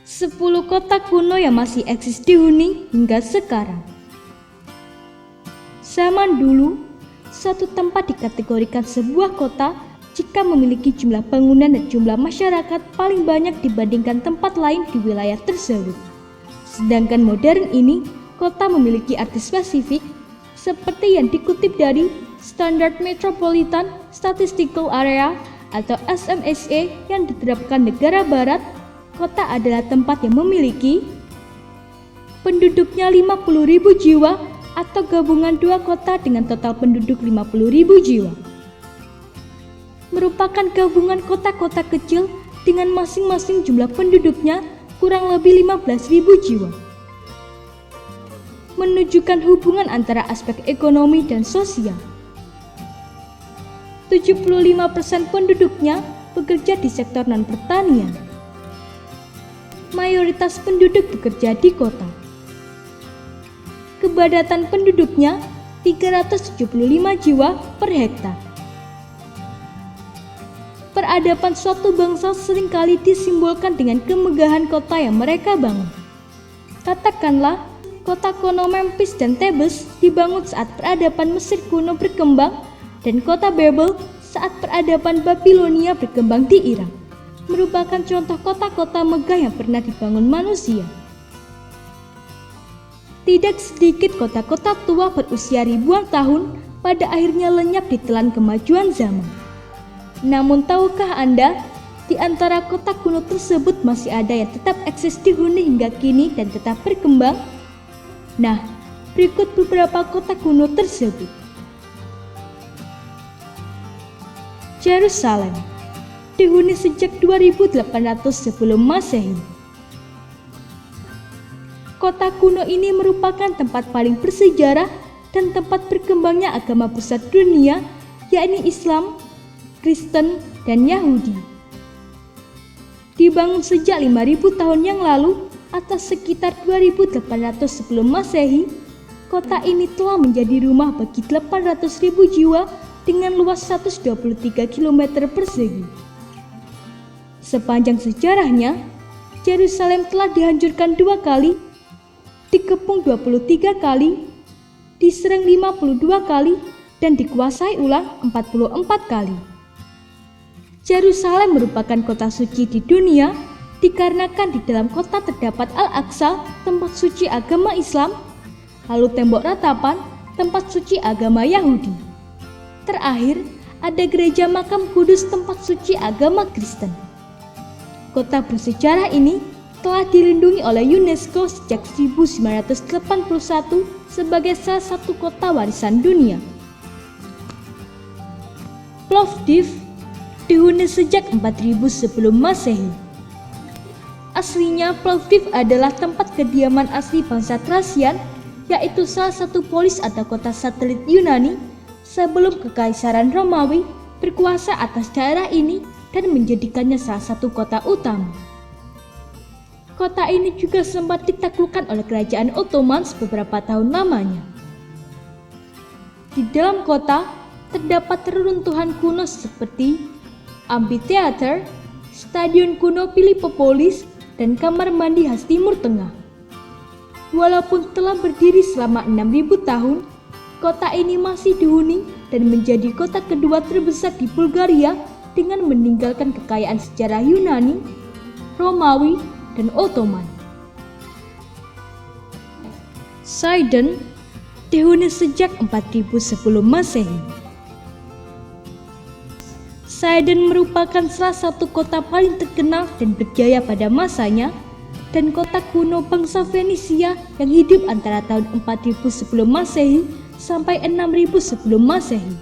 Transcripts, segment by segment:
10 kota kuno yang masih eksis dihuni hingga sekarang. Zaman dulu, satu tempat dikategorikan sebuah kota jika memiliki jumlah bangunan dan jumlah masyarakat paling banyak dibandingkan tempat lain di wilayah tersebut. Sedangkan modern ini, kota memiliki arti spesifik seperti yang dikutip dari Standard Metropolitan Statistical Area atau SMSA yang diterapkan negara barat. Kota adalah tempat yang memiliki penduduknya 50.000 jiwa atau gabungan dua kota dengan total penduduk 50.000 jiwa. Merupakan gabungan kota-kota kecil dengan masing-masing jumlah penduduknya kurang lebih 15.000 jiwa. Menunjukkan hubungan antara aspek ekonomi dan sosial. 75% penduduknya bekerja di sektor non-pertanian. Mayoritas penduduk bekerja di kota. Kepadatan penduduknya 375 jiwa per hektar. Peradaban suatu bangsa seringkali disimbolkan dengan kemegahan kota yang mereka bangun. Katakanlah, kota kuno Memphis dan Thebes dibangun saat peradaban Mesir kuno berkembang dan kota Babel saat peradaban Babilonia berkembang di Irak. Merupakan contoh kota-kota megah yang pernah dibangun manusia. Tidak sedikit kota-kota tua berusia ribuan tahun pada akhirnya lenyap di telan kemajuan zaman. Namun tahukah Anda, di antara kota kuno tersebut masih ada yang tetap eksis dihuni hingga kini dan tetap berkembang? Nah, berikut beberapa kota kuno tersebut. Yerusalem dihuni sejak 2800 sebelum Masehi. Kota kuno ini merupakan tempat paling bersejarah dan tempat berkembangnya agama pusat dunia, yakni Islam, Kristen, dan Yahudi. Dibangun sejak 5.000 tahun yang lalu atau sekitar 2800 sebelum Masehi, kota ini telah menjadi rumah bagi 800.000 jiwa dengan luas 123 km persegi. Sepanjang sejarahnya, Yerusalem telah dihancurkan 2 kali, dikepung 23 kali, diserang 52 kali, dan dikuasai ulang 44 kali. Yerusalem merupakan kota suci di dunia dikarenakan di dalam kota terdapat Al-Aqsa, tempat suci agama Islam, lalu tembok ratapan, tempat suci agama Yahudi. Terakhir, ada gereja makam kudus, tempat suci agama Kristen. Kota bersejarah ini telah dilindungi oleh UNESCO sejak 1981 sebagai salah satu kota warisan dunia. Plovdiv dihuni sejak 4000 sebelum Masehi. Aslinya Plovdiv adalah tempat kediaman asli bangsa Thracian, yaitu salah satu polis atau kota satelit Yunani sebelum Kekaisaran Romawi berkuasa atas daerah ini dan menjadikannya salah satu kota utama. Kota ini juga sempat ditaklukkan oleh Kerajaan Ottoman beberapa tahun lamanya. Di dalam kota terdapat reruntuhan kuno seperti amphitheater, stadion kuno Philippopolis, dan kamar mandi khas Timur Tengah. Walaupun telah berdiri selama 6.000 tahun, kota ini masih dihuni dan menjadi kota kedua terbesar di Bulgaria dengan meninggalkan kekayaan sejarah Yunani, Romawi, dan Ottoman. Sidon dihuni sejak 4000 sebelum Masehi. Sidon merupakan salah satu kota paling terkenal dan berjaya pada masanya dan kota kuno bangsa Fenisia yang hidup antara tahun 4000 sebelum Masehi sampai 6000 sebelum Masehi.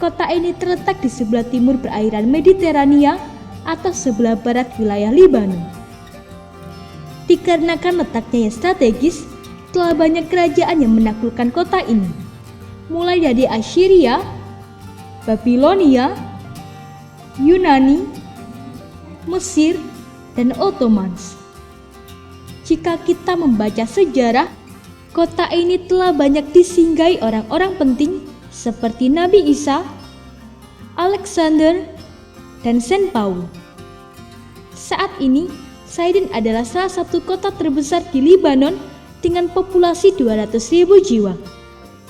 Kota ini terletak di sebelah timur perairan Mediterania atau sebelah barat wilayah Libanon. Dikarenakan letaknya yang strategis, telah banyak kerajaan yang menaklukkan kota ini, mulai dari Assyria, Babilonia, Yunani, Mesir, dan Ottoman. Jika kita membaca sejarah, kota ini telah banyak disinggahi orang-orang penting seperti Nabi Isa, Alexander, dan Saint Paul. Saat ini, Sidon adalah salah satu kota terbesar di Lebanon dengan populasi 200.000 jiwa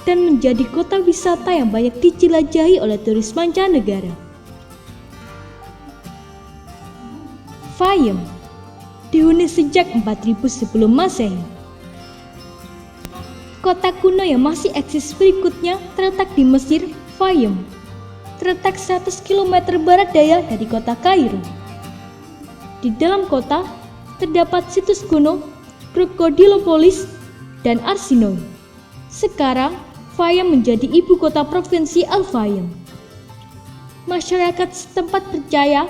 dan menjadi kota wisata yang banyak dijelajahi oleh turis mancanegara. Fayum dihuni sejak 4000 sebelum Masehi. Kota kuno yang masih eksis berikutnya terletak di Mesir, Fayum. Terletak 100 km barat daya dari kota Kairo. Di dalam kota terdapat situs kuno, Krokodilopolis, dan Arsinoe. Sekarang, Fayum menjadi ibu kota provinsi Al-Fayum. Masyarakat setempat percaya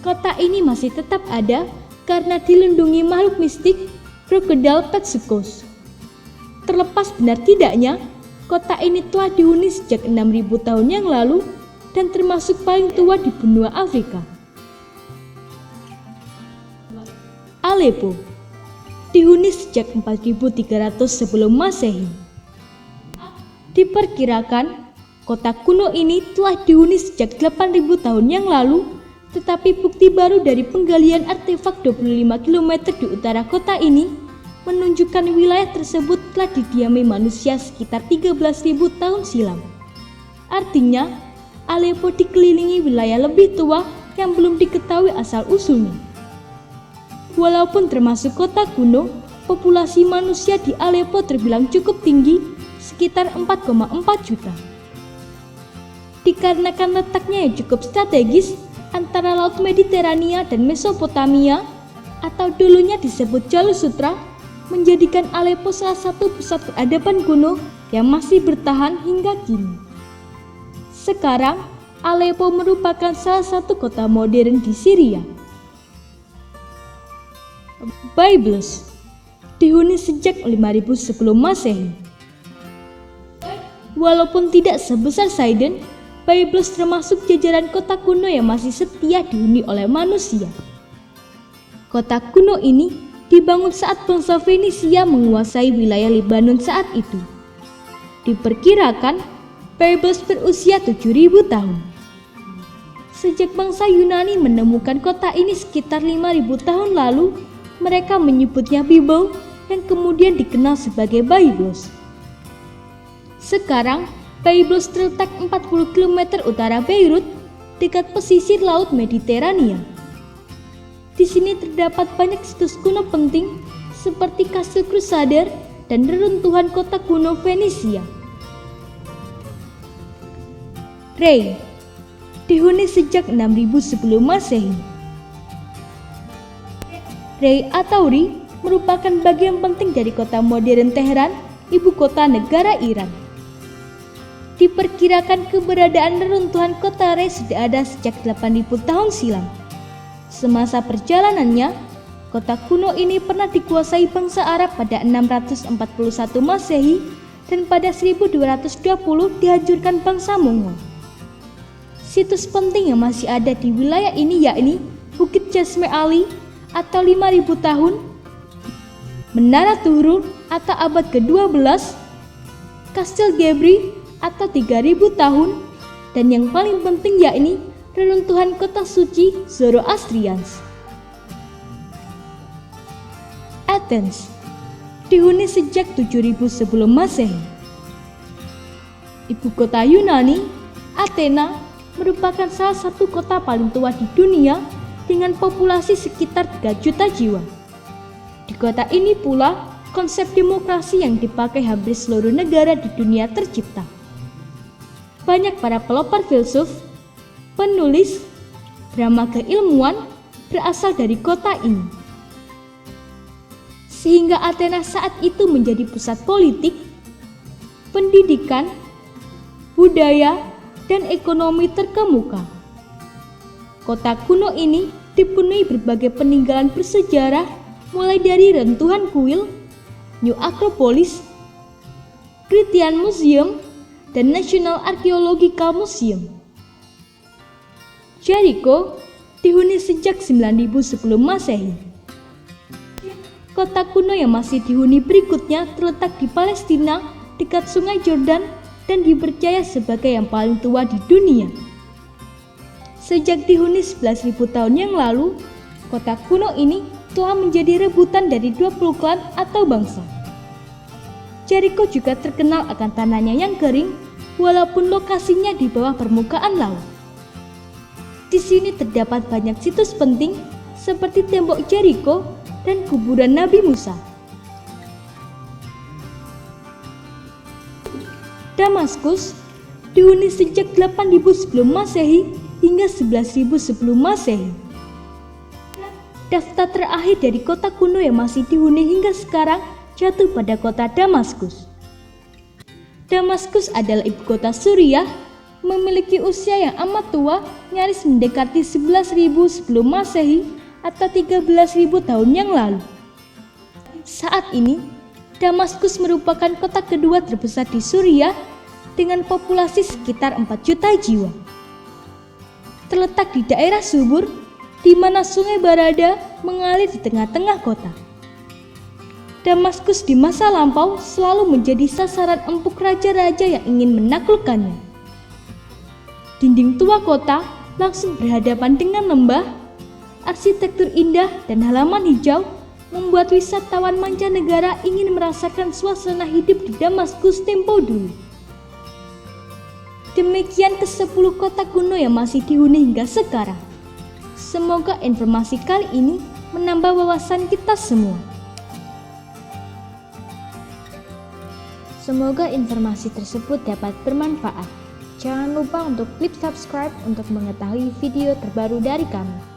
kota ini masih tetap ada karena dilindungi makhluk mistik Krokodil Petsuchos. Terlepas benar tidaknya, kota ini telah dihuni sejak 6.000 tahun yang lalu dan termasuk paling tua di benua Afrika. Aleppo dihuni sejak 4.300 sebelum Masehi. Diperkirakan, kota kuno ini telah dihuni sejak 8.000 tahun yang lalu, tetapi bukti baru dari penggalian artefak 25 km di utara kota ini menunjukkan wilayah tersebut telah didiami manusia sekitar 13.000 tahun silam. Artinya, Aleppo dikelilingi wilayah lebih tua yang belum diketahui asal-usulnya. Walaupun termasuk kota kuno, populasi manusia di Aleppo terbilang cukup tinggi, sekitar 4,4 juta. Dikarenakan letaknya yang cukup strategis antara Laut Mediterania dan Mesopotamia, atau dulunya disebut Jalur Sutra, menjadikan Aleppo salah satu pusat peradaban kuno yang masih bertahan hingga kini. Sekarang, Aleppo merupakan salah satu kota modern di Syria. Byblos dihuni sejak 5.000 sebelum Masehi. Walaupun tidak sebesar Sidon, Byblos termasuk jajaran kota kuno yang masih setia dihuni oleh manusia. Kota kuno ini dibangun saat bangsa Fenisia menguasai wilayah Lebanon saat itu. Diperkirakan, Byblos berusia 7.000 tahun. Sejak bangsa Yunani menemukan kota ini sekitar 5.000 tahun lalu, mereka menyebutnya Bible yang kemudian dikenal sebagai Byblos. Sekarang, Byblos terletak 40 km utara Beirut, dekat pesisir Laut Mediterania. Di sini terdapat banyak situs kuno penting seperti Kastil Crusader dan reruntuhan kota kuno Venesia. Rei dihuni sejak 6.000 sebelum Masehi. Rei Atauri merupakan bagian penting dari kota modern Teheran, ibu kota negara Iran. Diperkirakan keberadaan reruntuhan kota Rei sudah ada sejak 8.000 tahun silam. Semasa perjalanannya, kota kuno ini pernah dikuasai bangsa Arab pada 641 Masehi dan pada 1220 dihancurkan bangsa Mongol. Situs penting yang masih ada di wilayah ini yakni Bukit Chashme Ali atau 5.000 tahun, Menara Tuhrul atau abad ke-12, Kastil Gebri atau 3.000 tahun, dan yang paling penting yakni reruntuhan kota suci Zoroastrians. Athens dihuni sejak 7.000 sebelum Masehi. Ibu kota Yunani, Athena merupakan salah satu kota paling tua di dunia dengan populasi sekitar 3 juta jiwa. Di kota ini pula konsep demokrasi yang dipakai hampir seluruh negara di dunia tercipta. Banyak para pelopor filsuf, penulis, drama keilmuan berasal dari kota ini. Sehingga Athena saat itu menjadi pusat politik, pendidikan, budaya, dan ekonomi terkemuka. Kota kuno ini dipenuhi berbagai peninggalan bersejarah mulai dari rentuhan kuil, New Acropolis, Critian Museum, dan National Archaeological Museum. Jericho dihuni sejak 9.000 sebelum Masehi. Kota kuno yang masih dihuni berikutnya terletak di Palestina dekat Sungai Jordan dan dipercaya sebagai yang paling tua di dunia. Sejak dihuni 11.000 tahun yang lalu, kota kuno ini telah menjadi rebutan dari 20 klan atau bangsa. Jericho juga terkenal akan tanahnya yang kering, walaupun lokasinya di bawah permukaan laut. Di sini terdapat banyak situs penting seperti tembok Jericho dan kuburan Nabi Musa. Damaskus dihuni sejak 8000 sebelum Masehi hingga 11.000 sebelum Masehi. Daftar terakhir dari kota kuno yang masih dihuni hingga sekarang jatuh pada kota Damaskus. Damaskus adalah ibu kota Suriah, memiliki usia yang amat tua, nyaris mendekati 11.000 sebelum Masehi atau 13.000 tahun yang lalu. Saat ini, Damaskus merupakan kota kedua terbesar di Suriah dengan populasi sekitar 4 juta jiwa. Terletak di daerah subur, di mana Sungai Barada mengalir di tengah-tengah kota. Damaskus di masa lampau selalu menjadi sasaran empuk raja-raja yang ingin menaklukkannya. Dinding tua kota langsung berhadapan dengan lembah, arsitektur indah dan halaman hijau membuat wisatawan mancanegara ingin merasakan suasana hidup di Damaskus tempo dulu. Demikian ke-10 kota kuno yang masih dihuni hingga sekarang. Semoga informasi kali ini menambah wawasan kita semua. Semoga informasi tersebut dapat bermanfaat. Jangan lupa untuk klik subscribe untuk mengetahui video terbaru dari kami.